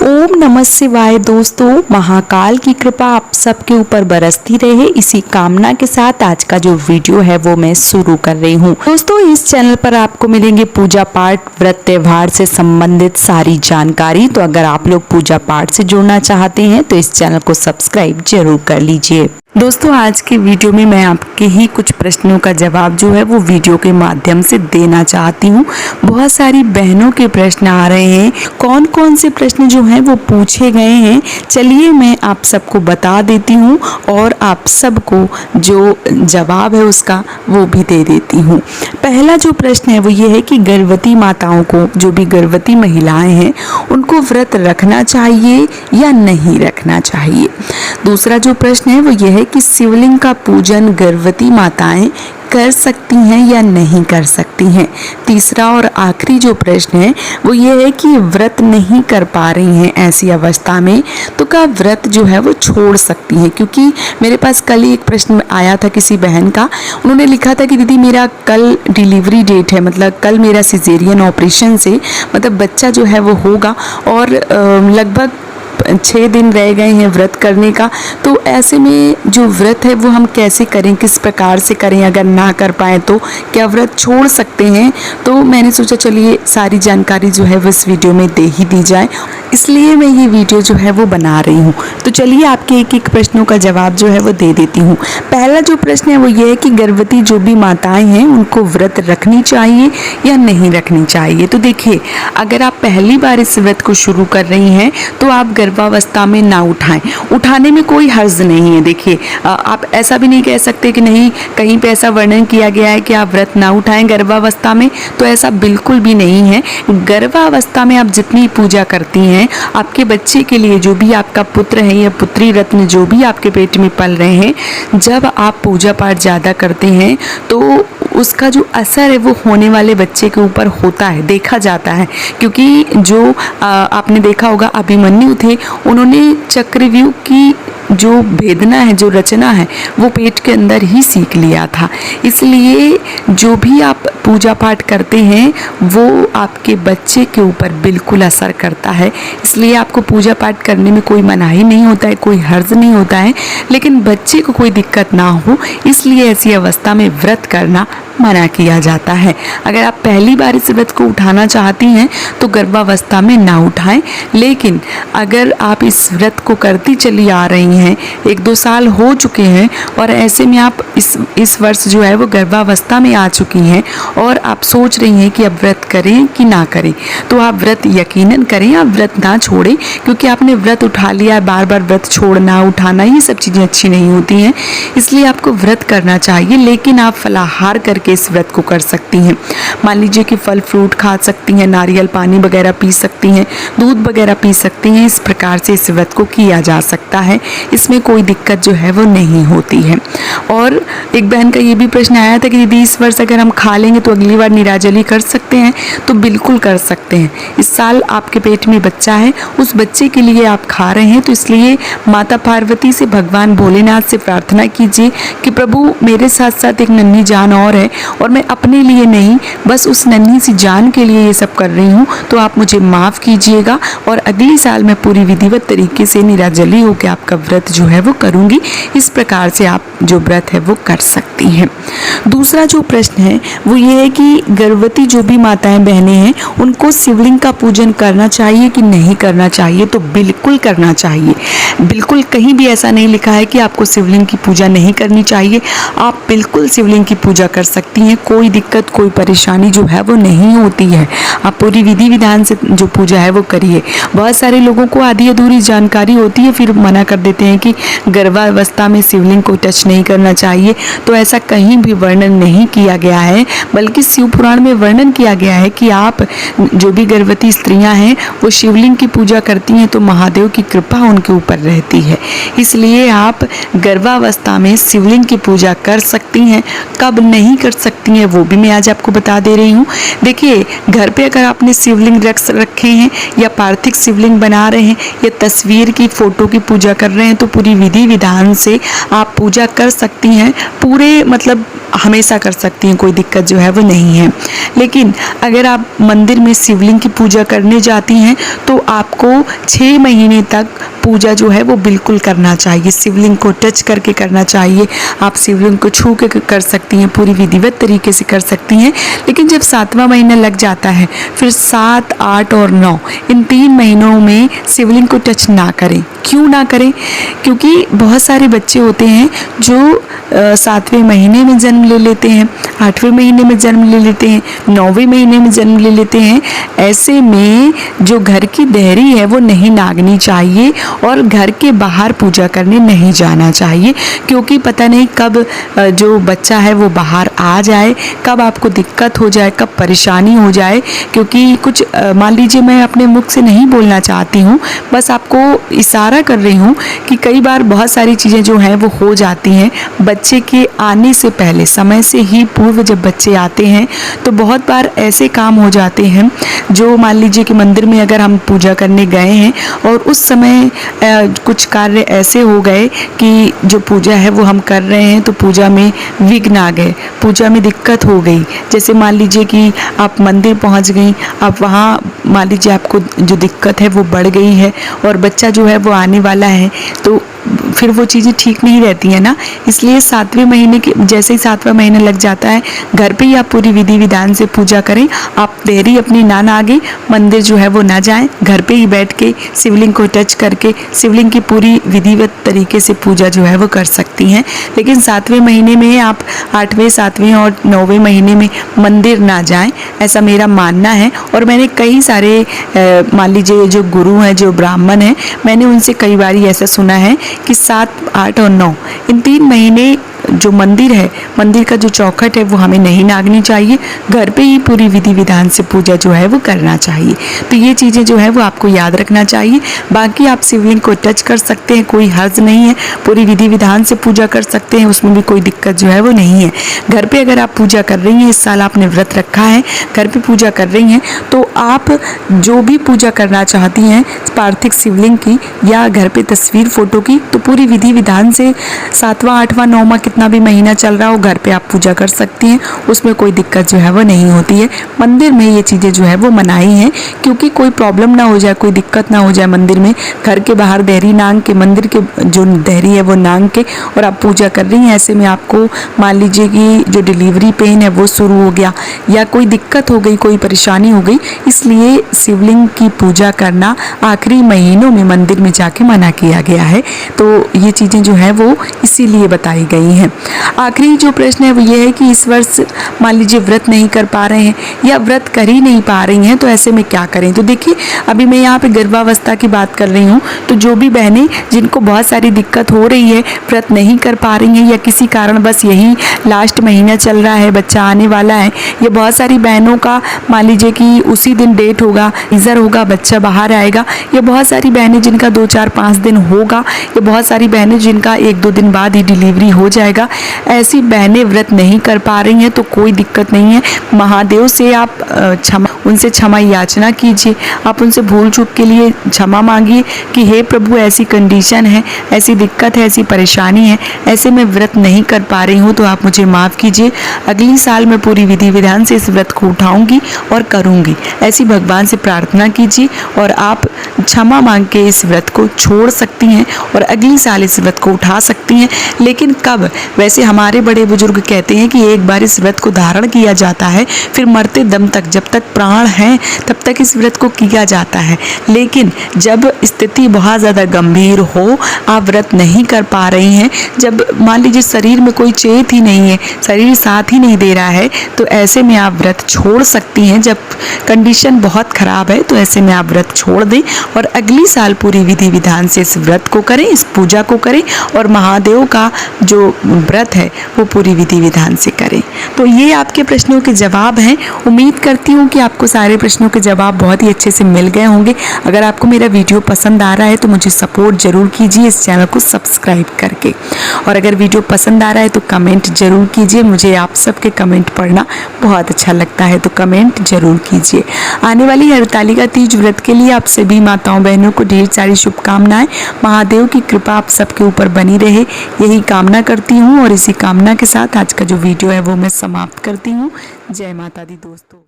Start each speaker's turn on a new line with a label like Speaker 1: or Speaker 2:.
Speaker 1: ओम नमः शिवाय। दोस्तों, महाकाल की कृपा आप सबके ऊपर बरसती रहे, इसी कामना के साथ आज का जो वीडियो है वो मैं शुरू कर रही हूँ। दोस्तों, इस चैनल पर आपको मिलेंगे पूजा पाठ, व्रत, त्योहार से संबंधित सारी जानकारी। तो अगर आप लोग पूजा पाठ से जुड़ना चाहते हैं तो इस चैनल को सब्सक्राइब जरूर कर लीजिए। दोस्तों, आज के वीडियो में मैं आपके ही कुछ प्रश्नों का जवाब जो है वो वीडियो के माध्यम से देना चाहती हूँ। बहुत सारी बहनों के प्रश्न आ रहे हैं, कौन कौन से प्रश्न जो हैं वो पूछे गए हैं, चलिए मैं आप सबको बता देती हूँ और आप सबको जो जवाब है उसका वो भी दे देती हूँ। पहला जो प्रश्न है वो ये है कि गर्भवती माताओं को, जो भी गर्भवती महिलाएं हैं, उनको व्रत रखना चाहिए या नहीं रखना चाहिए। दूसरा जो प्रश्न है वो ये है कि शिवलिंग का पूजन गर्भवती माताएं कर सकती हैं या नहीं कर सकती हैं। तीसरा और आखिरी जो प्रश्न है वो ये है कि व्रत नहीं कर पा रही हैं ऐसी अवस्था में तो क्या व्रत जो है वो छोड़ सकती हैं। क्योंकि मेरे पास कल ही एक प्रश्न आया था किसी बहन का, उन्होंने लिखा था कि दीदी मेरा कल डिलीवरी डेट है, मतलब कल मेरा सिजेरियन ऑपरेशन से मतलब बच्चा जो है वो होगा और लगभग 6 दिन रह गए हैं व्रत करने का। तो ऐसे में जो व्रत है वो हम कैसे करें, किस प्रकार से करें, अगर ना कर पाए तो क्या व्रत छोड़ सकते हैं। तो मैंने सोचा चलिए सारी जानकारी जो है वो इस वीडियो में दे ही दी जाए, इसलिए मैं ये वीडियो जो है वो बना रही हूँ। तो चलिए आपके एक एक प्रश्नों का जवाब जो है वो दे देती हूँ। पहला जो प्रश्न है वो ये है कि गर्भवती जो भी माताएं हैं उनको व्रत रखनी चाहिए या नहीं रखनी चाहिए। तो देखिए, अगर आप पहली बार इस व्रत को शुरू कर रही हैं तो आप गर्भावस्था में ना उठाएं, उठाने में कोई हर्ज नहीं है। देखिए, आप ऐसा भी नहीं कह सकते कि नहीं, कहीं पे ऐसा वर्णन किया गया है कि आप व्रत ना उठाएं गर्भावस्था में, तो ऐसा बिल्कुल भी नहीं है। गर्भावस्था में आप जितनी पूजा करती हैं, आपके बच्चे के लिए, जो भी आपका पुत्र है या पुत्री रत्न जो भी आपके पेट में पल रहे हैं, जब आप पूजा पाठ ज़्यादा करते हैं तो उसका जो असर है वो होने वाले बच्चे के ऊपर होता है, देखा जाता है। क्योंकि जो आपने देखा होगा अभिमन्यु थे, उन्होंने चक्रव्यूह की जो भेदना है, जो रचना है, वो पेट के अंदर ही सीख लिया था। इसलिए जो भी आप पूजा पाठ करते हैं वो आपके बच्चे के ऊपर बिल्कुल असर करता है। इसलिए आपको पूजा पाठ करने में कोई मनाही नहीं होता है, कोई हर्ज नहीं होता है, लेकिन बच्चे को कोई दिक्कत ना हो इसलिए ऐसी अवस्था में व्रत करना मना किया जाता है। अगर आप पहली बार इस व्रत को उठाना चाहती हैं तो गर्भावस्था में ना उठाएं, लेकिन अगर आप इस व्रत को करती चली आ रही हैं, 1-2 साल हो चुके हैं और ऐसे में आप इस वर्ष जो है वो गर्भावस्था में आ चुकी हैं और आप सोच रही हैं कि अब व्रत करें कि ना करें, तो आप व्रत यकीनन करें, आप व्रत ना छोड़ें। क्योंकि आपने व्रत उठा लिया है, बार बार व्रत छोड़ना उठाना ये सब चीज़ें अच्छी नहीं होती हैं, इसलिए आपको व्रत करना चाहिए। लेकिन आप फलाहार करके इस व्रत को कर सकती हैं। मान लीजिए कि फल फ्रूट खा सकती हैं, नारियल पानी वगैरह पी सकती हैं, दूध वगैरह पी सकती हैं। इस प्रकार से इस व्रत को किया जा सकता है, इसमें कोई दिक्कत जो है वो नहीं होती है। और एक बहन का ये भी प्रश्न आया था कि दीदी इस वर्ष अगर हम खा लेंगे तो अगली बार निराजली कर सकते हैं। तो बिल्कुल कर सकते हैं। इस साल आपके पेट में बच्चा है, उस बच्चे के लिए आप खा रहे हैं, तो इसलिए माता पार्वती से, भगवान भोलेनाथ से प्रार्थना कीजिए कि प्रभु मेरे साथ साथ एक नन्ही जान और है और मैं अपने लिए नहीं बस उस नन्ही सी जान के लिए ये सब कर रही हूँ, तो आप मुझे माफ़ कीजिएगा और अगली साल मैं पूरी विधिवत तरीके से निराजली होकर आपका व्रत जो है वो करूँगी। इस प्रकार से आप जो व्रत है वो कर सकती हैं। दूसरा जो प्रश्न है वो ये है कि गर्भवती जो भी माताएं बहनें हैं उनको शिवलिंग का पूजन करना चाहिए कि नहीं करना चाहिए। तो बिल्कुल करना चाहिए, बिल्कुल कहीं भी ऐसा नहीं लिखा है कि आपको शिवलिंग की पूजा नहीं करनी चाहिए। आप बिल्कुल शिवलिंग की पूजा कर सकती हैं, कोई दिक्कत कोई परेशानी जो है वो नहीं होती है। आप पूरी विधि विधान से जो पूजा है वो करिए। बहुत सारे लोगों को आधी अधूरी जानकारी होती है, फिर मना कर देते हैं कि गर्भावस्था में शिवलिंग को टच नहीं करना चाहिए। तो ऐसा कहीं भी वर्णन नहीं किया गया है, बल्कि शिव पुराण में वर्णन किया गया है कि आप जो भी गर्भवती स्त्रियां हैं वो शिवलिंग की पूजा करती हैं तो महादेव की कृपा उनके ऊपर रहती है। इसलिए आप गर्भावस्था में शिवलिंग की पूजा कर सकती हैं। कब नहीं कर सकती हैं वो भी मैं आज आपको बता दे रही हूँ। देखिए, घर पे अगर आपने शिवलिंग रखे हैं या पार्थिव शिवलिंग बना रहे हैं या तस्वीर की, फोटो की पूजा कर रहे हैं तो पूरी विधि विधान से आप पूजा कर सकते सकती हैं, पूरे मतलब हमेशा कर सकती हैं, कोई दिक्कत जो है वो नहीं है। लेकिन अगर आप मंदिर में शिवलिंग की पूजा करने जाती हैं तो आपको 6 महीने तक पूजा जो है वो बिल्कुल करना चाहिए, शिवलिंग को टच करके करना चाहिए। आप शिवलिंग को छू के कर सकती हैं, पूरी विधिवत तरीके से कर सकती हैं। लेकिन जब 7वां महीना लग जाता है, फिर 7, 8 और 9 इन 3 महीनों में शिवलिंग को टच ना करें। क्यों ना करें? क्योंकि बहुत सारे बच्चे होते हैं जो 7वें महीने में जन्म ले लेते हैं, 8वें महीने में जन्म ले लेते हैं, 9वें महीने में जन्म ले लेते हैं। ऐसे में जो घर की देहरी है वो नहीं नागनी चाहिए और घर के बाहर पूजा करने नहीं जाना चाहिए, क्योंकि पता नहीं कब जो बच्चा है वो बाहर आ जाए, कब आपको दिक्कत हो जाए, कब परेशानी हो जाए। क्योंकि कुछ मान लीजिए, मैं अपने मुख से नहीं बोलना चाहती हूँ, बस आपको इशारा कर रही हूँ कि कई बार बहुत सारी चीज़ें जो हैं वो हो जाती हैं बच्चे के आने से पहले, समय से ही पूर्व जब बच्चे आते हैं तो बहुत बार ऐसे काम हो जाते हैं जो मान लीजिए कि मंदिर में अगर हम पूजा करने गए हैं और उस समय कुछ कार्य ऐसे हो गए कि जो पूजा है वो हम कर रहे हैं तो पूजा में विघ्न आ गए, पूजा में दिक्कत हो गई। जैसे मान लीजिए कि आप मंदिर पहुंच गई, आप वहाँ मान लीजिए आपको जो दिक्कत है वो बढ़ गई है और बच्चा जो है वो आने वाला है, तो फिर वो चीज़ें ठीक नहीं रहती है ना। इसलिए 7वें महीने के जैसे ही 7वां महीना लग जाता है, घर पे ही आप पूरी विधि विधान से पूजा करें। आप देरी अपनी ना आगे मंदिर जो है वो ना जाएं, घर पे ही बैठ के शिवलिंग को टच करके शिवलिंग की पूरी विधिवत तरीके से पूजा जो है वो कर सकती हैं। लेकिन 7वें महीने में आप 8वें, 7वें और 9वें महीने में मंदिर ना जाएं, ऐसा मेरा मानना है। और मैंने कई सारे मान लीजिए जो गुरु हैं, जो ब्राह्मण हैं, मैंने उनसे कई बार ऐसा सुना है कि 7, 8 और 9 इन 3 महीने जो मंदिर है, मंदिर का जो चौखट है वो हमें नहीं नागनी चाहिए, घर पे ही पूरी विधि विधान से पूजा जो है वो करना चाहिए। तो ये चीज़ें जो है वो आपको याद रखना चाहिए। बाकी आप शिवलिंग को टच कर सकते हैं, कोई हर्ज नहीं है, पूरी विधि विधान से पूजा कर सकते हैं, उसमें भी कोई दिक्कत जो है वो नहीं है। घर पे अगर आप पूजा कर रही हैं, इस साल आपने व्रत रखा है, घर पे पूजा कर रही हैं, तो आप जो भी पूजा करना चाहती हैं पार्थिव शिवलिंग की या घर पे तस्वीर फोटो की, तो पूरी विधि विधान से 7वां, 8वां, 9वां कितना भी महीना चल रहा हो, घर पे आप पूजा कर सकती हैं, उसमें कोई दिक्कत जो है वो नहीं होती है। मंदिर में ये चीज़ें जो है वो मनाई हैं, क्योंकि कोई प्रॉब्लम ना हो जाए, कोई दिक्कत ना हो जाए मंदिर में। घर के बाहर देहरी नांग के, मंदिर के जो देहरी है वो नांग के, और आप पूजा कर रही हैं। ऐसे में आपको मान लीजिए कि जो डिलीवरी पेन है वो शुरू हो गया या कोई दिक्कत हो गई, कोई परेशानी हो गई, इसलिए शिवलिंग की पूजा करना आखिरी महीनों में मंदिर में जाके मना किया गया है। तो ये चीज़ें जो है वो इसीलिए बताई गई हैं। आखिरी जो प्रश्न है वो ये है कि इस वर्ष मान लीजिए व्रत नहीं कर पा रहे हैं या व्रत कर ही नहीं पा रही हैं, तो ऐसे में क्या करें? तो देखिए, अभी मैं यहाँ पे गर्भावस्था की बात कर रही हूँ, तो जो भी बहनें जिनको बहुत सारी दिक्कत हो रही है, व्रत नहीं कर पा रही हैं या किसी कारण बस यही लास्ट महीना चल रहा है, बच्चा आने वाला है, या बहुत सारी बहनों का मान लीजिए कि उसी दिन डेट होगा, इज़र होगा, बच्चा बाहर आएगा, या बहुत सारी बहनें जिनका 2, 4, 5 दिन होगा, या बहुत सारी बहनें जिनका 1, 2 दिन बाद ही डिलीवरी हो जाएगा। ऐसी बहनें व्रत नहीं कर पा रही हैं तो कोई दिक्कत नहीं है, महादेव से आप उनसे क्षमा याचना कीजिए, आप उनसे भूल चूक के लिए क्षमा मांगिए कि हे प्रभु, ऐसी कंडीशन है, ऐसी दिक्कत है, ऐसी परेशानी है, ऐसे में व्रत नहीं कर पा रही हूँ, तो आप मुझे माफ़ कीजिए। अगली साल मैं पूरी विधि विधान से इस व्रत को उठाऊंगी और करूंगी, ऐसी भगवान से प्रार्थना कीजिए और आप क्षमा मांग के इस व्रत को छोड़ सकती हैं और अगली साल इस व्रत को उठा सकती हैं। लेकिन कब? वैसे हमारे बड़े बुजुर्ग कहते हैं कि एक बार इस व्रत को धारण किया जाता है, फिर मरते दम तक, जब तक प्राण हैं तब तक इस व्रत को किया जाता है। लेकिन जब स्थिति बहुत ज़्यादा गंभीर हो, आप व्रत नहीं कर पा रही हैं, जब मान लीजिए शरीर में कोई चेत ही नहीं है, शरीर साथ ही नहीं दे रहा है, तो ऐसे में आप व्रत छोड़ सकती हैं। जब कंडीशन बहुत ख़राब है तो ऐसे में आप व्रत छोड़ दें और अगली साल पूरी विधि विधान से इस व्रत को करें, इस पूजा को करें और महादेव का जो व्रत है वो पूरी विधि विधान से करें। तो ये आपके प्रश्नों के जवाब हैं। उम्मीद करती हूँ कि आपको आपको सारे प्रश्नों के जवाब बहुत ही अच्छे से मिल गए होंगे। अगर आपको मेरा वीडियो पसंद आ रहा है तो मुझे सपोर्ट ज़रूर कीजिए इस चैनल को सब्सक्राइब करके, और अगर वीडियो पसंद आ रहा है तो कमेंट ज़रूर कीजिए। मुझे आप सबके कमेंट पढ़ना बहुत अच्छा लगता है, तो कमेंट ज़रूर कीजिए। आने वाली हरतालिका तीज व्रत के लिए आप सभी माताओं बहनों को ढेर सारी शुभकामनाएं। महादेव की कृपा आप सबके ऊपर बनी रहे, यही कामना करती हूँ। और इसी कामना के साथ आज का जो वीडियो है वो मैं समाप्त करती हूँ। जय माता दी दोस्तों।